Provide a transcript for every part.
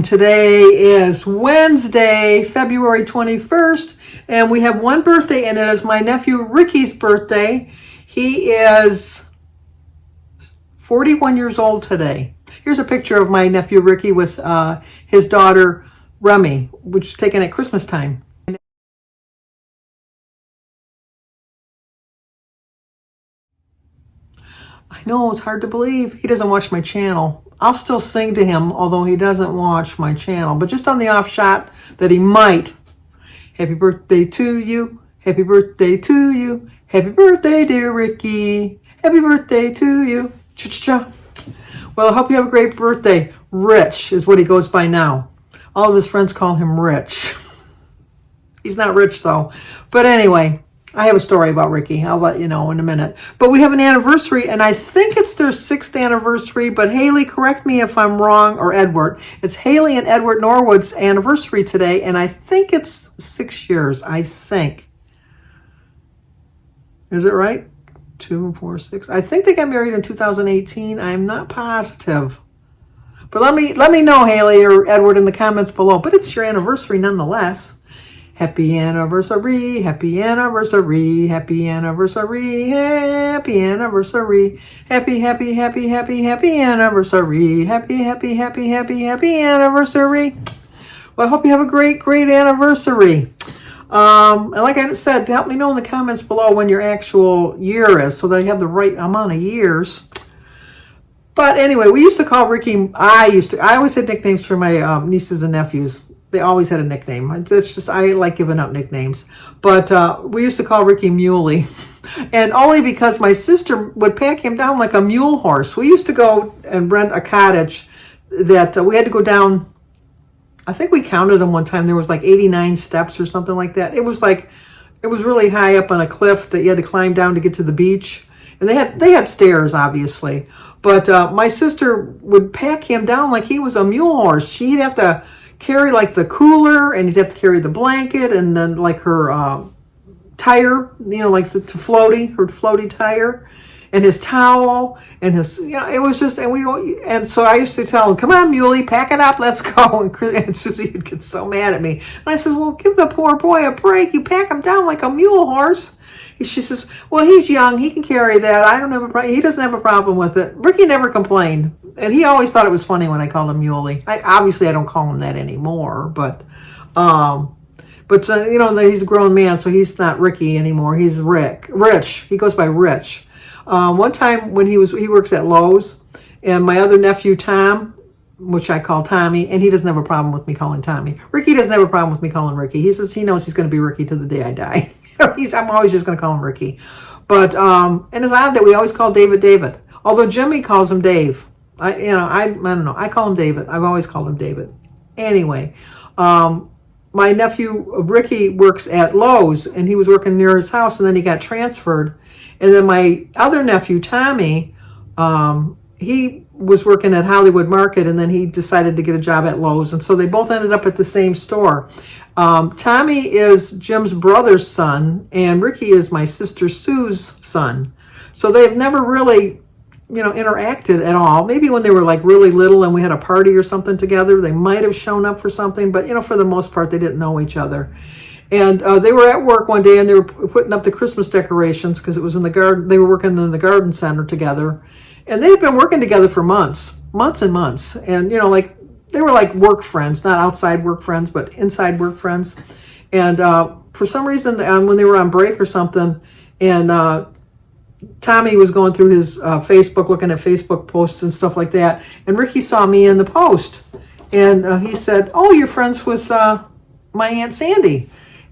Today is Wednesday, February 21st, and we have one birthday, and it is my nephew Ricky's birthday. He is 41 years old today. Here's a picture of my nephew Ricky with his daughter Remy, which is taken at Christmas time. I know, it's hard to believe. He doesn't watch my channel. I'll still sing to him, although he doesn't watch my channel. But just on the off shot that he might. Happy birthday to you. Happy birthday to you. Happy birthday, dear Ricky. Happy birthday to you. Cha-cha-cha. Well, I hope you have a great birthday. Rich is what he goes by now. All of his friends call him Rich. He's not rich, though. But anyway, I have a story about Ricky. I'll let you know in a minute. But we have an anniversary, and I think it's their 6th anniversary. But Haley, correct me if I'm wrong, or Edward. It's Haley and Edward Norwood's anniversary today, and I think it's 6 years, I think. Is it right? 2, 4, 6. I think they got married in 2018. I'm not positive. But let me know, Haley or Edward, in the comments below. But it's your anniversary nonetheless. Happy anniversary, happy anniversary, happy anniversary, happy anniversary, happy, happy, happy, happy, happy anniversary, happy, happy, happy, happy, happy anniversary. Well, I hope you have a great, great anniversary. And like I said, help me know in the comments below when your actual year is so that I have the right amount of years. But anyway, we used to call Ricky, I always had nicknames for my nieces and nephews. They always had a nickname. It's just, I like giving up nicknames. But we used to call Ricky Muley. And only because my sister would pack him down like a mule horse. We used to go and rent a cottage that we had to go down. I think we counted them one time. There was like 89 steps or something like that. It was really high up on a cliff that you had to climb down to get to the beach. And they had stairs, obviously. But my sister would pack him down like he was a mule horse. She'd have to carry like the cooler, and you'd have to carry the blanket, and then like her tire, like her floaty tire, and his towel, and his, it was just, and so I used to tell him, come on, Muley, pack it up, let's go. And Susie would get so mad at me. And I said, well, give the poor boy a break. You pack him down like a mule horse. She says, well, he's young. He can carry that. He doesn't have a problem with it. Ricky never complained. And he always thought it was funny when I called him Muley. Obviously, I don't call him that anymore. But he's a grown man, so he's not Ricky anymore. He's Rich. He goes by Rich. One time when he works at Lowe's, and my other nephew, Tom, which I call Tommy, and he doesn't have a problem with me calling Tommy. Ricky doesn't have a problem with me calling Ricky. He says he knows he's going to be Ricky to the day I die. I'm always just going to call him Ricky. But, and it's odd that we always call David. Although Jimmy calls him Dave. I don't know. I call him David. I've always called him David. Anyway, my nephew Ricky works at Lowe's, and he was working near his house, and then he got transferred. And then my other nephew, Tommy, he was working at Hollywood Market, and then he decided to get a job at Lowe's. And so they both ended up at the same store. Tommy is Jim's brother's son, and Ricky is my sister Sue's son. So they've never really, interacted at all. Maybe when they were like really little and we had a party or something together, they might have shown up for something, but for the most part, they didn't know each other. And they were at work one day, and they were putting up the Christmas decorations because it was in the garden. They were working in the garden center together, and they had been working together for months and months. And they were like work friends, not outside work friends, but inside work friends. And for some reason, when they were on break or something, and Tommy was going through his Facebook, looking at Facebook posts and stuff like that, and Ricky saw me in the post, and he said, "Oh, you're friends with my Aunt Sandy."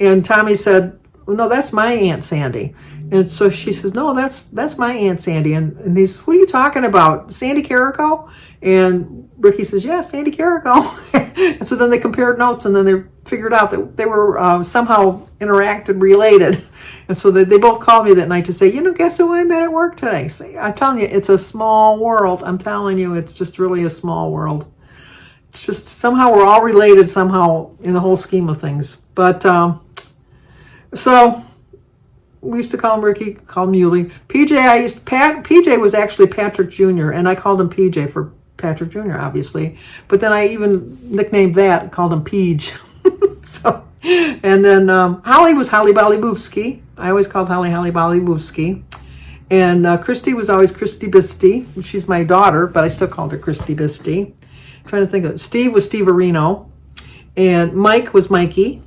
And Tommy said, well, "No, that's my Aunt Sandy." And so she says, "No, that's my Aunt Sandy." And he's, "What are you talking about? Sandy Carrico?" And Ricky says, "Yeah, Sandy Carrico." And so then they compared notes, and then they figured out that they were somehow related. And so they both called me that night to say, guess who I met at work today? I'm telling you, it's a small world. I'm telling you, it's just really a small world. It's just somehow we're all related somehow in the whole scheme of things. But so we used to call him Ricky, call him Muley. PJ was actually Patrick Jr., and I called him PJ for Patrick Jr., obviously. But then I even nicknamed that, called him Peach. So, and then Holly was Holly Bolly Boofsky. I always called Holly Holly Bolly Boofsky. And Christy was always Christy Bisty. She's my daughter, but I still called her Christy Bisty. I'm trying to think of it. Steve was Steve Areno. And Mike was Mikey.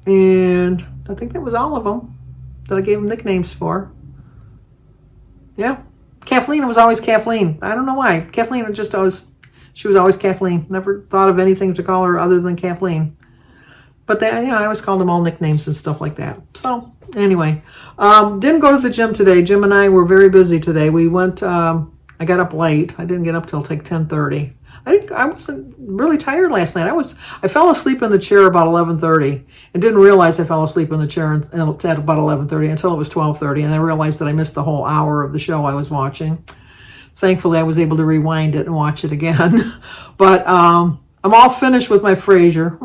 And I think that was all of them that I gave them nicknames for. Yeah. Kathleen was always Kathleen. I don't know why. Kathleen was just always, she was always Kathleen. Never thought of anything to call her other than Kathleen. But they, I always called them all nicknames and stuff like that. So anyway, didn't go to the gym today. Jim and I were very busy today. We went, I got up late. I didn't get up till like 10:30. I wasn't really tired last night. I fell asleep in the chair about 11:30 and didn't realize I fell asleep in the chair at about 11:30 until it was 12:30. And I realized that I missed the whole hour of the show I was watching. Thankfully, I was able to rewind it and watch it again. But I'm all finished with my Frasier.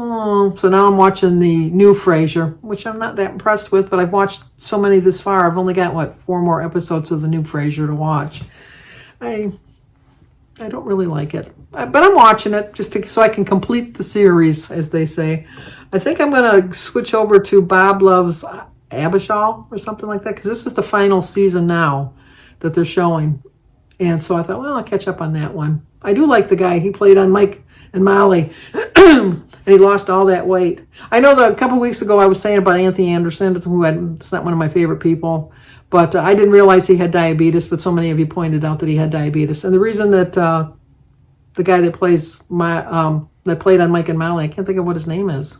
So now I'm watching the new Frasier, which I'm not that impressed with, but I've watched so many this far. I've only got, 4 more episodes of the new Frasier to watch. I don't really like it. But I'm watching it just so I can complete the series, as they say. I think I'm going to switch over to Bob Loves Abishall or something like that, because this is the final season now that they're showing. And so I thought, well, I'll catch up on that one. I do like the guy. He played on Mike and Molly, and he lost all that weight. I know that a couple of weeks ago I was saying about Anthony Anderson, it's not one of my favorite people, but I didn't realize he had diabetes, but so many of you pointed out that he had diabetes. And the reason that the guy that that played on Mike and Molly, I can't think of what his name is.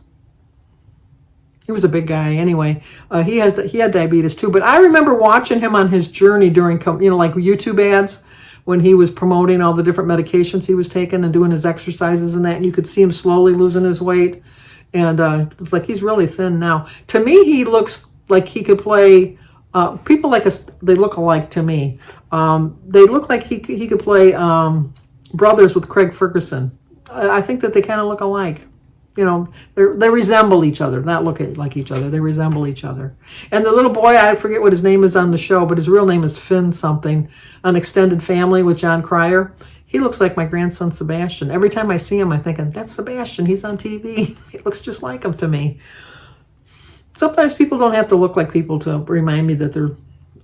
He was a big guy anyway. He had diabetes too, but I remember watching him on his journey during, like YouTube ads, when he was promoting all the different medications he was taking and doing his exercises and that, and you could see him slowly losing his weight. And it's like he's really thin now. To me, he looks like he could play, people like us, they look alike to me. They look like he could play brothers with Craig Ferguson. I think that they kind of look alike. They resemble each other, not look like each other. They resemble each other. And the little boy, I forget what his name is on the show, but his real name is Finn something, on Extended Family with John Cryer. He looks like my grandson Sebastian. Every time I see him, I'm thinking, that's Sebastian. He's on TV. He looks just like him to me. Sometimes people don't have to look like people to remind me that they're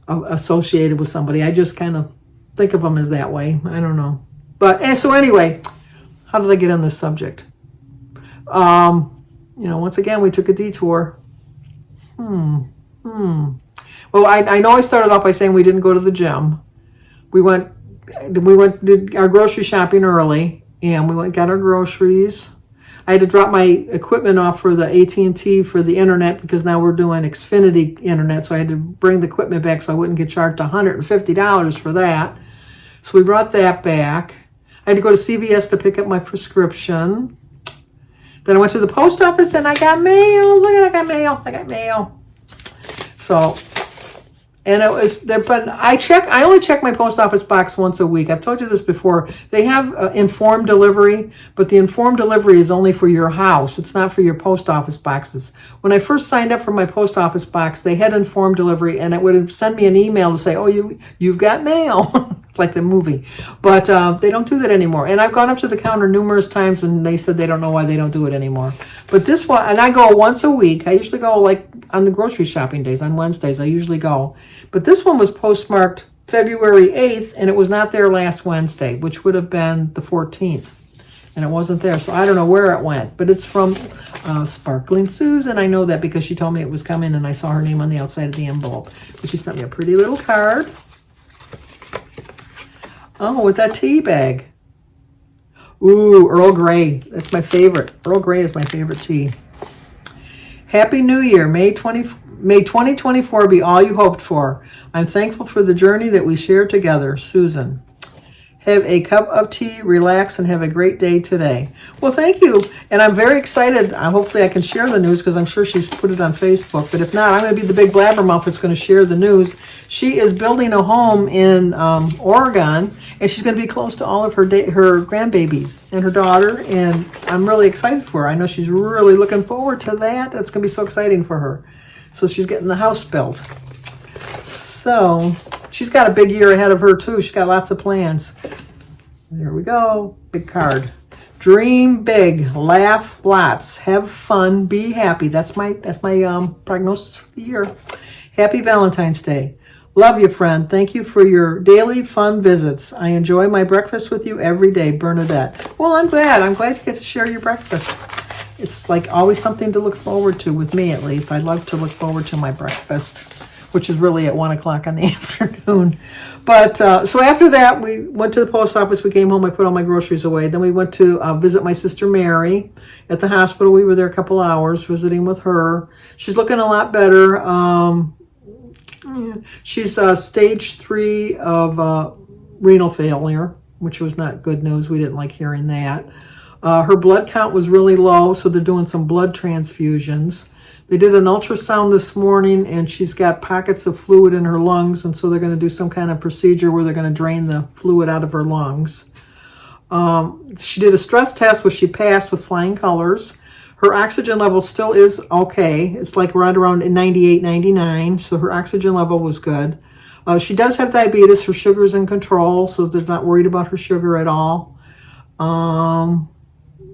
associated with somebody. I just kind of think of them as that way. I don't know. But so anyway, how did I get on this subject? Once again, we took a detour. Well, I know I started off by saying we didn't go to the gym. We did our grocery shopping early, and we got our groceries. I had to drop my equipment off for the AT&T for the internet, because now we're doing Xfinity internet, so I had to bring the equipment back so I wouldn't get charged $150 for that. So we brought that back. I had to go to CVS to pick up my prescription. Then I went to the post office and I got mail. Look at it, I got mail. So, and it was there, but I only check my post office box once a week. I've told you this before. They have informed delivery, but the informed delivery is only for your house. It's not for your post office boxes. When I first signed up for my post office box, they had informed delivery, and it would send me an email to say, oh, you've got mail. Like the movie, but they don't do that anymore. And I've gone up to the counter numerous times, and they said they don't know why they don't do it anymore. But this one, and I go once a week. I usually go like on the grocery shopping days, on Wednesdays. I usually go. But this one was postmarked February 8th, and it was not there last Wednesday, which would have been the 14th. And it wasn't there, so I don't know where it went. But it's from Sparkling Susan. I know that because she told me it was coming, and I saw her name on the outside of the envelope. But she sent me a pretty little card. Oh, with that tea bag. Ooh, Earl Grey. That's my favorite. Earl Grey is my favorite tea. Happy New Year. May 2024 be all you hoped for. I'm thankful for the journey that we share together. Susan. Have a cup of tea, relax, and have a great day today. Well, thank you. And I'm very excited. Hopefully I can share the news, because I'm sure she's put it on Facebook. But if not, I'm going to be the big blabbermouth that's going to share the news. She is building a home in Oregon, and she's going to be close to all of her grandbabies and her daughter. And I'm really excited for her. I know she's really looking forward to that. That's going to be so exciting for her. So she's getting the house built. So she's got a big year ahead of her, too. She's got lots of plans. There we go. Big card. Dream big, laugh lots, have fun, be happy. That's my prognosis for the year. Happy Valentine's Day. Love you, friend. Thank you for your daily fun visits. I enjoy my breakfast with you every day, Bernadette. Well, I'm glad. I'm glad you get to share your breakfast. It's like always something to look forward to, with me at least. I love to look forward to my breakfast, which is really at 1 o'clock in the afternoon. But so after that, we went to the post office. We came home. I put all my groceries away. Then we went to visit my sister Mary at the hospital. We were there a couple hours visiting with her. She's looking a lot better. She's stage 3 of renal failure, which was not good news. We didn't like hearing that. Her blood count was really low, so they're doing some blood transfusions. They did an ultrasound this morning, and she's got pockets of fluid in her lungs, and so they're going to do some kind of procedure where they're going to drain the fluid out of her lungs. She did a stress test, which she passed with flying colors. Her oxygen level still is okay. It's like right around 98, 99, so her oxygen level was good. She does have diabetes. Her sugar's in control, so they're not worried about her sugar at all.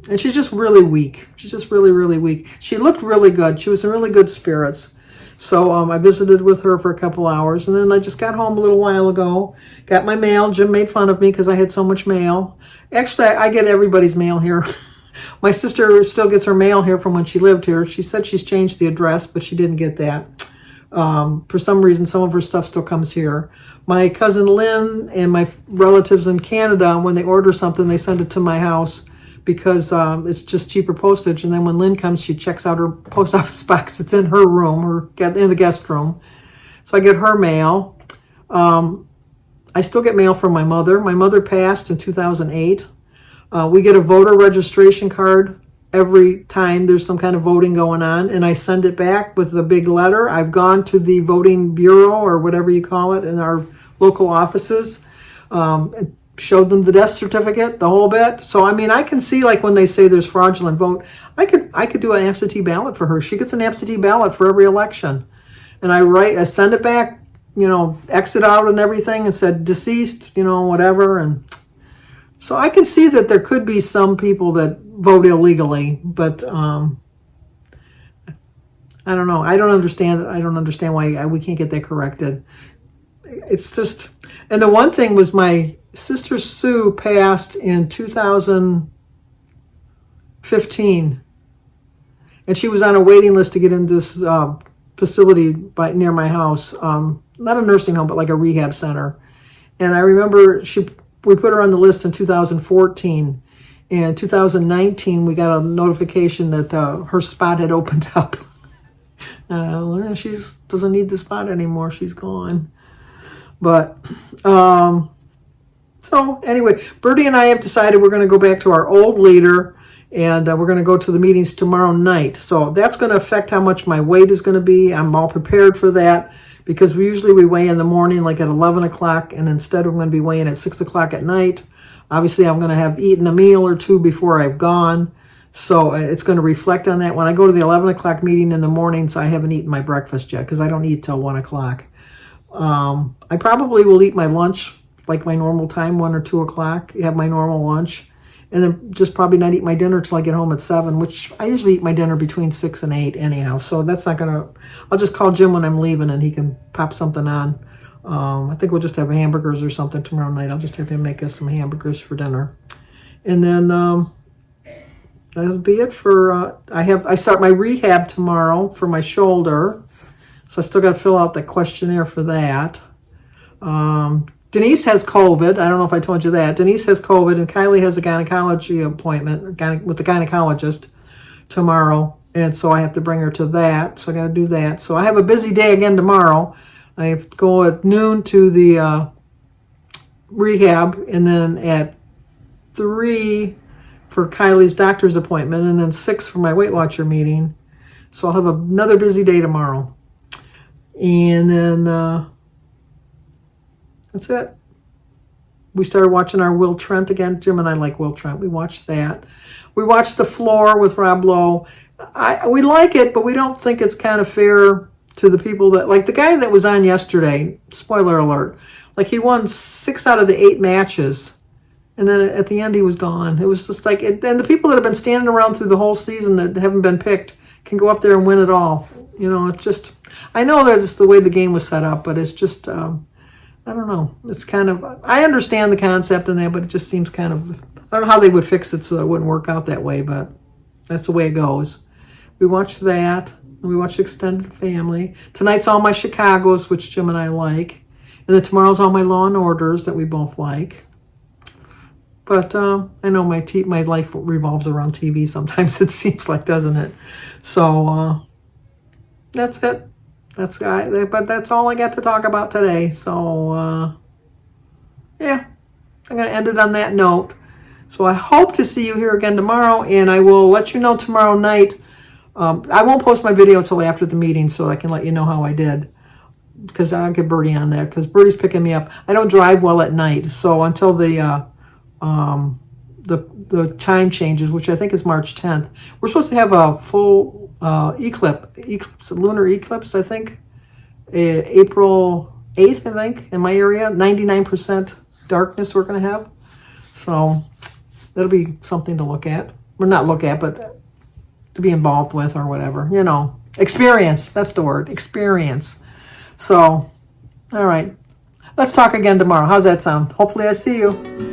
And she's just really weak. She's just really, really weak. She looked really good. She was in really good spirits. So I visited with her for a couple hours. And then I just got home a little while ago. Got my mail. Jim made fun of me because I had so much mail. Actually, I get everybody's mail here. My sister still gets her mail here from when she lived here. She said she's changed the address, but she didn't get that. For some reason, some of her stuff still comes here. My cousin Lynn and my relatives in Canada, when they order something, they send it to my house, because it's just cheaper postage. And then when Lynn comes, she checks out her post office box. It's in her room, in the guest room. So I get her mail. I still get mail from my mother. My mother passed in 2008. We get a voter registration card every time there's some kind of voting going on, and I send it back with a big letter. I've gone to the voting bureau, or whatever you call it, in our local offices, showed them the death certificate, the whole bit. So, I mean, I can see, like, when they say there's fraudulent vote, I could do an absentee ballot for her. She gets an absentee ballot for every election. And I send it back, exit out and everything, and said deceased, whatever. And so I can see that there could be some people that vote illegally, but I don't know. I don't understand why we can't get that corrected. It's just, and the one thing was, my sister Sue passed in 2015, and she was on a waiting list to get into this facility near my house, not a nursing home, but like a rehab center. And I remember we put her on the list in 2014. In 2019, we got a notification that her spot had opened up. She doesn't need the spot anymore. She's gone. But so anyway, Bertie and I have decided we're going to go back to our old leader, and we're going to go to the meetings tomorrow night. So that's going to affect how much my weight is going to be. I'm all prepared for that, because we weigh in the morning, like at 11 o'clock, and instead we're going to be weighing at 6 o'clock at night. Obviously, I'm going to have eaten a meal or two before I've gone, so it's going to reflect on that. When I go to the 11 o'clock meeting in the mornings, I haven't eaten my breakfast yet, because I don't eat till 1 o'clock. I probably will eat my lunch like my normal time, 1 or 2 o'clock, have my normal lunch, and then just probably not eat my dinner till I get home at 7, which I usually eat my dinner between 6 and 8 anyhow. So that's not going to, I'll just call Jim when I'm leaving, and he can pop something on. I think we'll just have hamburgers or something tomorrow night. I'll just have him make us some hamburgers for dinner. And then that'll be it for, I start my rehab tomorrow for my shoulder. So I still got to fill out the questionnaire for that. Denise has COVID. I don't know if I told you that. Denise has COVID, and Kylie has a gynecology appointment with the gynecologist tomorrow. And so I have to bring her to that. So I got to do that. So I have a busy day again tomorrow. I have to go at noon to the rehab, and then at 3 for Kylie's doctor's appointment, and then 6 for my Weight Watcher meeting. So I'll have another busy day tomorrow. And then that's it. We started watching our Will Trent again. Jim and I like Will Trent. We watched that. We watched The Floor with Rob Lowe. We like it, but we don't think it's kind of fair to the people that, like the guy that was on yesterday, spoiler alert, like he won 6 out of the 8 matches, And then at the end, he was gone. It was just like, and the people that have been standing around through the whole season that haven't been picked can go up there and win it all. You know, it's just, I know that it's the way the game was set up, but it's just, I don't know. It's kind of, I understand the concept in there, but it just seems kind of, I don't know how they would fix it so it wouldn't work out that way, but that's the way it goes. We watched that. And we watched Extended Family. Tonight's all my Chicagos, which Jim and I like. And then tomorrow's all my Law and Orders that we both like. But I know my life revolves around TV sometimes, it seems like, doesn't it? So that's it. But that's all I got to talk about today. So, yeah, I'm going to end it on that note. So I hope to see you here again tomorrow, and I will let you know tomorrow night. I won't post my video until after the meeting so I can let you know how I did, because I'll get Birdie on there, because Birdie's picking me up. I don't drive well at night, so until the time changes, which I think is March 10th. We're supposed to have a full eclipse, lunar eclipse, I think, April 8th, I think, in my area. 99% darkness we're going to have. So that'll be something to look at. Well, not look at, but to be involved with or whatever. You know, experience. That's the word, experience. So, all right. Let's talk again tomorrow. How's that sound? Hopefully I see you.